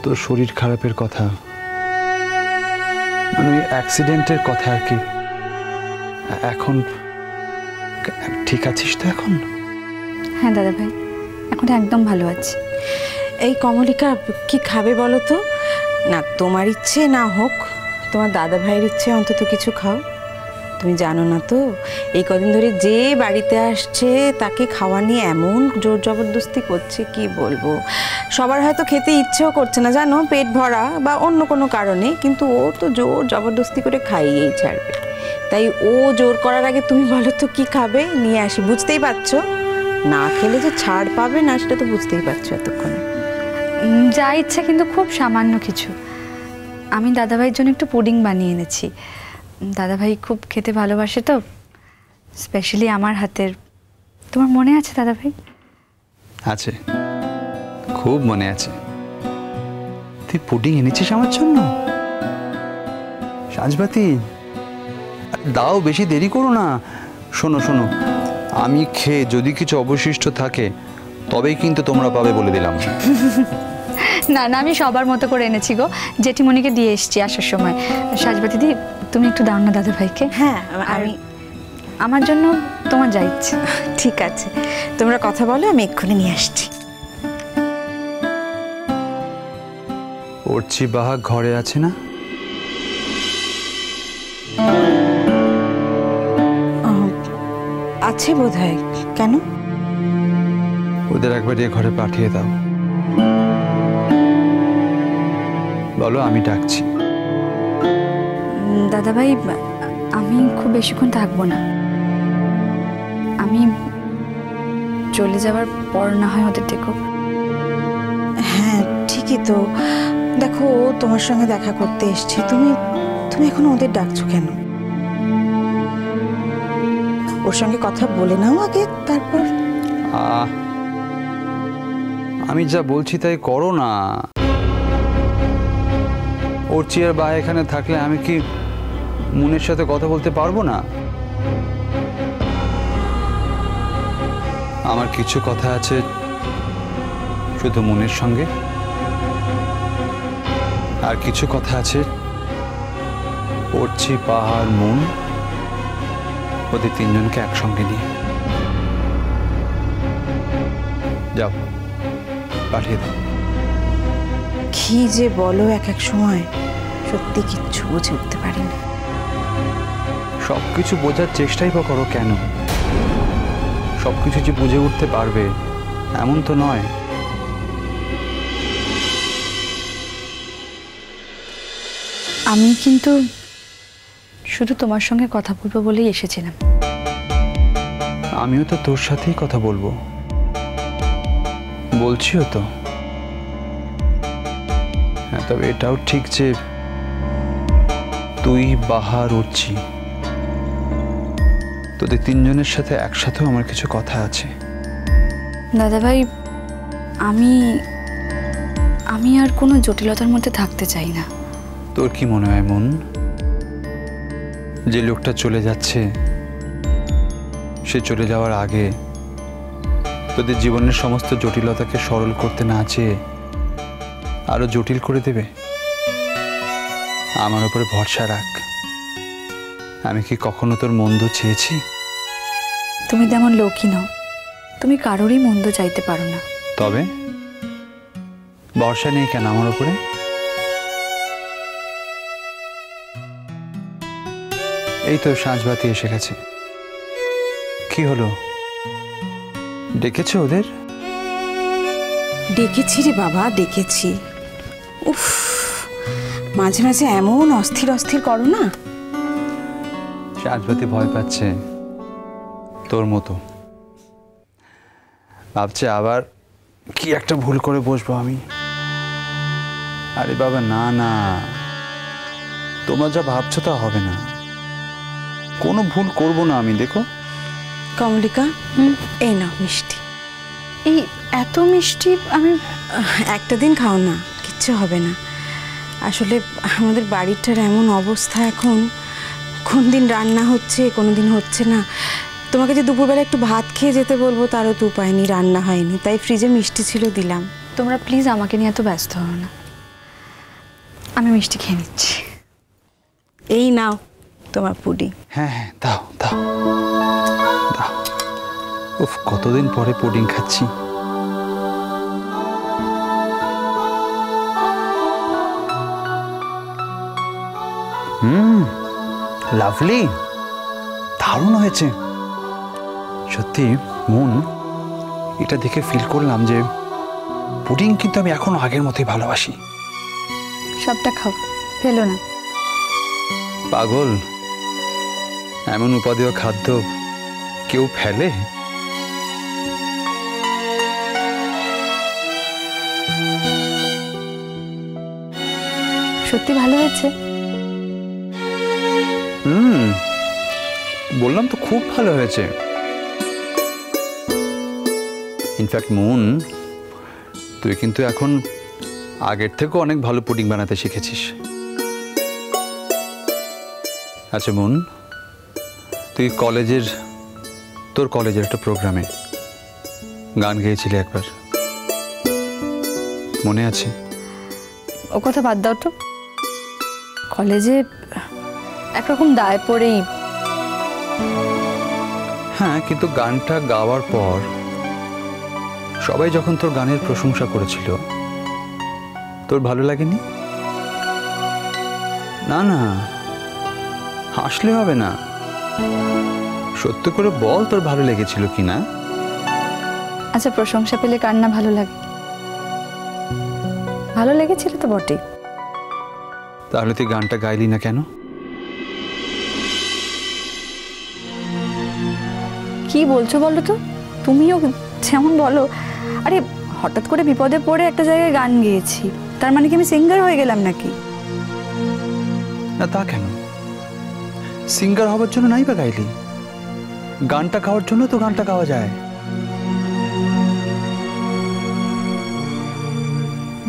তোর শরীর খারাপের কথা, মানে ওই অ্যাক্সিডেন্টের কথা আর কি। এখন ঠিক আছিস তো এখন? হ্যাঁ দাদা ভাই, এখন একদম ভালো আছি। এই কমলিকা, কি খাবে বলো তো? না তোমার ইচ্ছে না হোক, তোমার দাদা ভাইয়ের ইচ্ছে অন্তত কিছু খাও। তুমি জানো না তো, এই কদিন ধরে যে বাড়িতে আসছে তাকে খাওয়া নিয়ে এমন জোর জবরদস্তি করছে কি বলবো। সবার হয়তো খেতে ইচ্ছেও করছে না জানো, পেট ভরা বা অন্য কোনো কারণে, কিন্তু ও তো জোর জবরদস্তি করে খাইয়েই ছাড়বে। তাই ও জোর করার আগে তুমি বলো তো কি খাবে, নিয়ে আসি। বুঝতেই পারছো, না খেলে যে ছাড় পাবে না সেটা তো বুঝতেই পারছো এতক্ষণে। যা ইচ্ছা, কিন্তু খুব সামান্য কিছু। আমি দাদাভাইয়ের জন্য একটু পুডিং বানিয়ে এনেছি। দাদাভাই খুব খেতে ভালোবাসে তো, স্পেশালি আমার হাতের। তোমার মনে আছে দাদাভাই? আছে, খুব মনে আছে। তুই পুডিং এনেছিস আমার জন্য? সাজবাতি দাও, বেশি দেরি করো না। শোনো শোনো, আমি খেয়ে যদি কিছু অবশিষ্ট থাকে তবেই কিন্তু তোমরা পাবে, বলে দিলাম। না না, আমি সবার মতো করে এনেছি গো, জেঠিমণিকে দিয়ে এসছি আসার সময়। সাজবাতি দি, তুমি একটু দাও না দাদাভাইকে। হ্যাঁ, আমি আমার জন্য তোমার যা ইচ্ছে। ঠিক আছে, তোমরা কথা বলো, আমি এক্ষুনি নিয়ে আসছি। অর্চি বাহা ঘরে আছে না? আছে বোধহয়। কেন? ওদের একবার এ ঘরে পাঠিয়ে দাও, বলো আমি ডাকছি। দাদাভাই, আমি খুব বেশিক্ষণ থাকবো না। আমি চলে যাওয়ার পর না হয় ওদের দেখো। হ্যাঁ ঠিকই তো, দেখো ও তোমার সঙ্গে দেখা করতে এসছে, তুমি তুমি এখন ওদের ডাকছো কেন? ওর সঙ্গে কথা বলে নাও আগে, তারপর। আমি যা বলছি তাই করো না। অর্চি আর বা এখানে থাকলে আমি কি মুনের সাথে কথা বলতে পারবো না? আমার কিছু কথা আছে শুধু মুনের সঙ্গে, আর কিছু কথা আছে অর্চি, পাহাড়, মুন, ওদের তিনজনকে একসঙ্গে নিয়ে। যাও, পাঠিয়ে দাও। কি যে বলো এক এক সময়, সত্যি কিচ্ছু বুঝে উঠতে পারি না। সবকিছু বোঝার চেষ্টাই বা করো কেন? সবকিছু যে বুঝে উঠতে পারবে এমন তো নয়। আমি কিন্তু শুধু তোমার সঙ্গে কথা বলবো বলেই এসেছিলাম। আমিও তো তোর সাথেই কথা বলবো, বলছিও তো। হ্যাঁ, তবে এটাও ঠিক যে তুই, বাহার, অর্চি, তোদের তিনজনের সাথে একসাথেও আমার কিছু কথা আছে। দাদাভাই, আমি আর কোনো জটিলতার মধ্যে থাকতে চাই না। তোর কি মনে হয় মন, যে লোকটা চলে যাচ্ছে সে চলে যাওয়ার আগে তোদের জীবনের সমস্ত জটিলতাকে সরল করতে না চেয়ে আরো জটিল করে দেবে? আমার উপরে ভরসা রাখ। আমি কি কখনো তোর মন্দ চেয়েছি? তুমি তেমন লোকই নও, তুমি কারোরই মন্দ চাইতে পারো না। তবে ভরসা নেই কেন আমার উপরে? এই তো সাঁঝবাতি এসে গেছে। কি হলো, ডেকেছো ওদের? ডেকেছি রে বাবা, ডেকেছি। উফ, মাঝে মাঝে এমন অস্থির অস্থির করো না। সাঁঝবাতি ভয় পাচ্ছে তোর মতো, ভাবছে আবার কি একটা ভুল করে বসবো আমি। আরে বাবা না না, তোমরা যা ভাবছো তা হবে না, কোনো ভুল করব না আমি। দেখো কমলিকা, এই নাও মিষ্টি। এই এত মিষ্টি আমি একটা দিন খাও না, কিচ্ছু হবে না। আসলে আমাদের বাড়িটার এমন অবস্থা এখন, কোন দিন রান্না হচ্ছে, কোনো দিন হচ্ছে না। তোমাকে যে দুপুরবেলা একটু ভাত খেয়ে যেতে বলবো তারও তো উপায় নেই, রান্না হয়নি, তাই ফ্রিজে মিষ্টি ছিল দিলাম। তোমরা প্লিজ আমাকে নিয়ে এত ব্যস্ত হও না। আমি মিষ্টি খেয়ে নিচ্ছি। এই নাও তোমার পুডিং। হ্যাঁ হ্যাঁ, দাও দাও দাও। উফ, কতদিন পরে পুডিং খাচ্ছি। লাভলি, দারুণ হয়েছে সত্যি। মন, এটা দেখে ফিল করলাম যে পুডিং কিন্তু আমি এখনো আগের মতোই ভালোবাসি। সবটা খাও, ফেলো না। পাগল, এমন উপাদেয় খাদ্য কেউ ফেলে? সত্যি ভালো হয়েছে? বললাম তো খুব ভালো হয়েছে। ইনফ্যাক্ট মন, তুই কিন্তু এখন আগের থেকেও অনেক ভালো পুডিং বানাতে শিখেছিস। আচ্ছা মন, তুই তোর কলেজের একটা প্রোগ্রামে গান গেয়েছিলি একবার, মনে আছে? ও কথা বাদ দাও তো। কলেজে একরকম দায় পড়েই। হ্যাঁ, কিন্তু গানটা গাওয়ার পর সবাই যখন তোর গানের প্রশংসা করেছিল, তোর ভালো লাগেনি? না না, হাসলে হবে না, সত্য করে বল তোর ভালো লেগেছিল কিনা। আচ্ছা, প্রশংসা পেলে কার না ভালো লাগে? ভালো লেগেছিল তো বটেই। তাহলে তুই গানটা গাইলি না কেন? কি বলছো বলো তো? তুমিও যেমন বলো। আরে হঠাৎ করে বিপদে পড়ে একটা জায়গায় গান গেয়েছি, তার মানে কি আমি সিঙ্গার হয়ে গেলাম নাকি? না তা কেন, সিঙ্গার হবার জন্য নাই বা গাইলি, গানটা গাওয়ার জন্য তো গানটা গাওয়া যায়।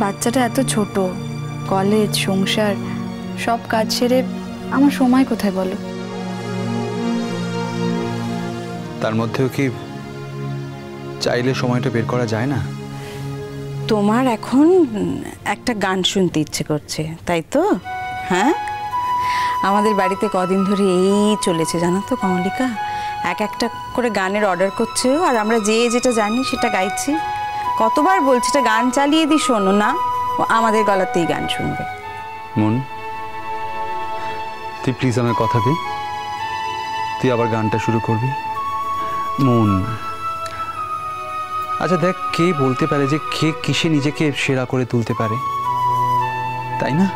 বাচ্চাটা এত ছোট, কলেজ, সংসার সব কাজ সেরে আমার সময় কোথায় বলো? তার মধ্যেও কি চাইলে সময়টা বের করা যায় না? তোমার এখন একটা গান শুনতে ইচ্ছে করছে, তাই তো? হ্যাঁ, আমাদের বাড়িতে কদিন ধরে এই চলেছে জানো তো কমলিকা, এক একটা করে গানের অর্ডার করছে আর আমরা যে যেটা জানি সেটা গাইছি। কতবার বলছি এটা গান চালিয়ে দিই, শোনো না, ও আমাদের গলাতেই গান শুনবে। মন, তুই প্লিজ আমার কথা দে, তুই আবার গানটা শুরু করবি। মন, আচ্ছা দেখ, কে বলতে পারে যে কে কিসে নিজেকে সেরা করে তুলতে পারে, তাই না?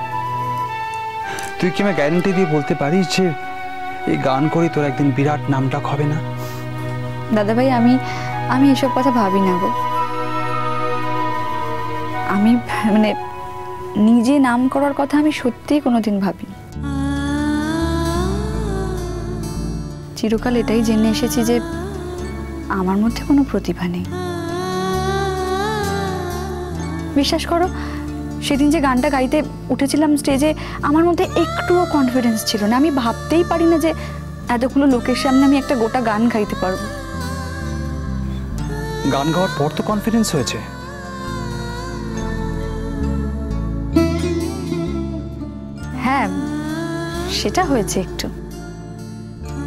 তুই কি আমায় গ্যারান্টি দিয়ে বলতে পারিস যে এই গান করে তোর একদিন বিরাট নামডাক হবে না? দাদা ভাই, আমি এসব কথা ভাবি না গো। আমি মানে নিজে নাম করার কথা আমি সত্যিই কোনোদিন ভাবিনি। চিরকাল এটাই জেনে এসেছি যে আমার মধ্যে কোনো প্রতিভা নেই। বিশ্বাস করো, সেদিন যে গানটা গাইতে উঠেছিলাম স্টেজে, আমার মধ্যে একটুও কনফিডেন্স ছিল না। আমি ভাবতেই পারি না যে এতগুলো লোকের সামনে আমি একটা গোটা গান গাইতে পারবো। গান গাওয়ার পর তো কনফিডেন্স হয়েছে। হ্যাঁ, সেটা হয়েছে একটু।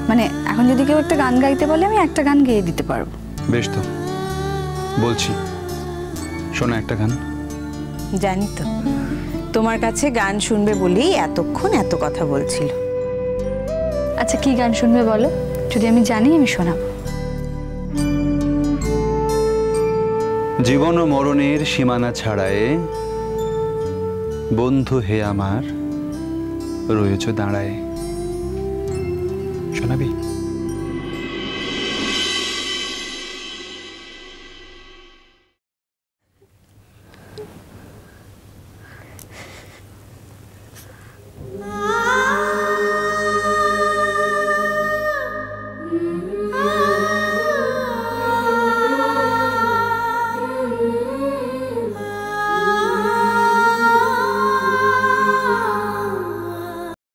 মানে এখন যদি কেউ একটা গান গাইতে বলে, আমি একটা গান গেয়ে দিতে পারবো। বেশ তো, বলছি শোনো একটা গান। জানি তো, তোমার কাছে গান শুনবে বলেই এতক্ষণ এত কথা বলছিল। আচ্ছা, কি গান শুনবে বলো? যদি আমি জানি আমি শোনাবো। জীবন ও মরণের সীমানা ছাড়ায়ে বন্ধু হে আমার রয়েছ দাঁড়ায়, শোনাবি?